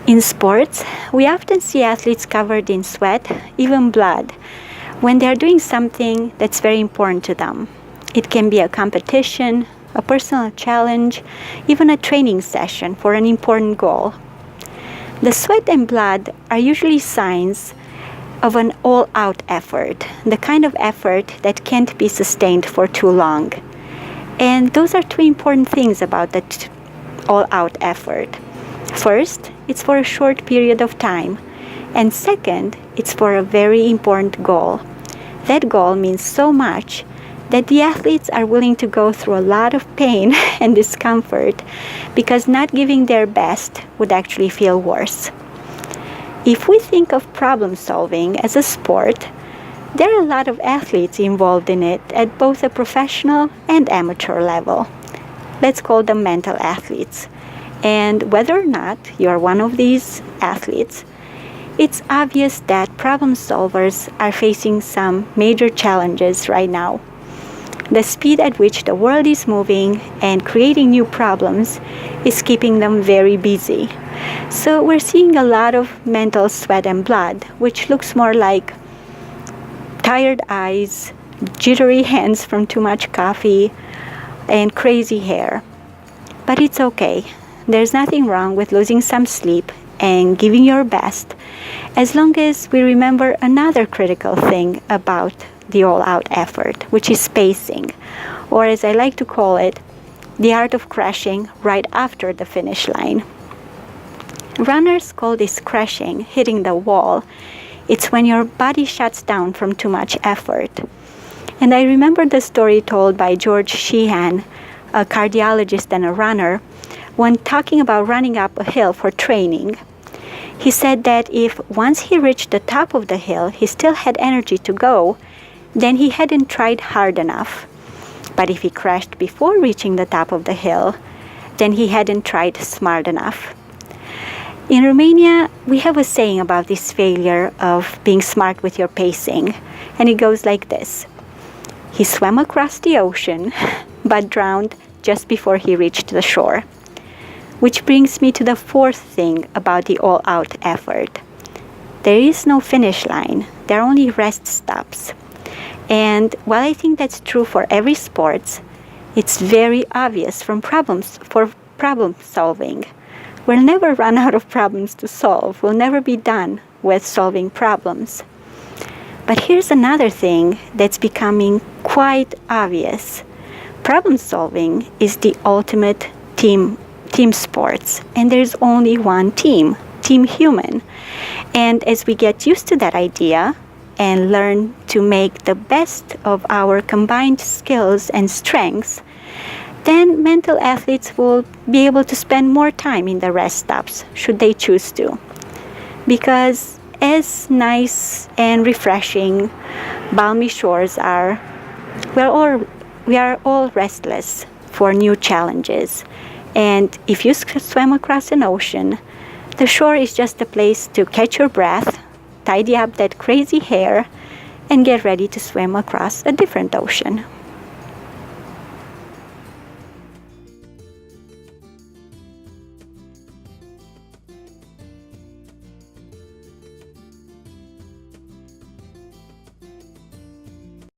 In sports, we often see athletes covered in sweat, even blood, when they are doing something that's very important to them. It can be a competition, a personal challenge, even a training session for an important goal. The sweat and blood are usually signs of an all-out effort, the kind of effort that can't be sustained for too long. And those are two important things about that all-out effort. First, it's for a short period of time. And second, it's for a very important goal. That goal means so much that the athletes are willing to go through a lot of pain and discomfort because not giving their best would actually feel worse. If we think of problem solving as a sport, there are a lot of athletes involved in it at both a professional and amateur level. Let's call them mental athletes. And whether or not you are one of these athletes, it's obvious that problem solvers are facing some major challenges right now. The speed at which the world is moving and creating new problems is keeping them very busy. So we're seeing a lot of mental sweat and blood, which looks more like tired eyes, jittery hands from too much coffee, and crazy hair. But it's okay. There's nothing wrong with losing some sleep and giving your best, as long as we remember another critical thing about the all-out effort, which is pacing, or as I like to call it, the art of crashing right after the finish line. Runners call this crashing, hitting the wall. It's when your body shuts down from too much effort. And I remember the story told by George Sheehan, a cardiologist and a runner, when talking about running up a hill for training. He said that if once he reached the top of the hill, he still had energy to go, then he hadn't tried hard enough. But if he crashed before reaching the top of the hill, then he hadn't tried smart enough. In Romania, we have a saying about this failure of being smart with your pacing, and it goes like this. He swam across the ocean, but drowned just before he reached the shore. Which brings me to the fourth thing about the all-out effort. There is no finish line. There are only rest stops. And while I think that's true for every sport, it's very obvious for problem solving. We'll never run out of problems to solve. We'll never be done with solving problems. But here's another thing that's becoming quite obvious. Problem solving is the ultimate team sports, and there's only one team human. And as we get used to that idea and learn to make the best of our combined skills and strengths, then mental athletes will be able to spend more time in the rest stops, should they choose to. Because as nice and refreshing balmy shores are, we are all restless for new challenges. And if you swim across an ocean, the shore is just a place to catch your breath, tidy up that crazy hair, and get ready to swim across a different ocean.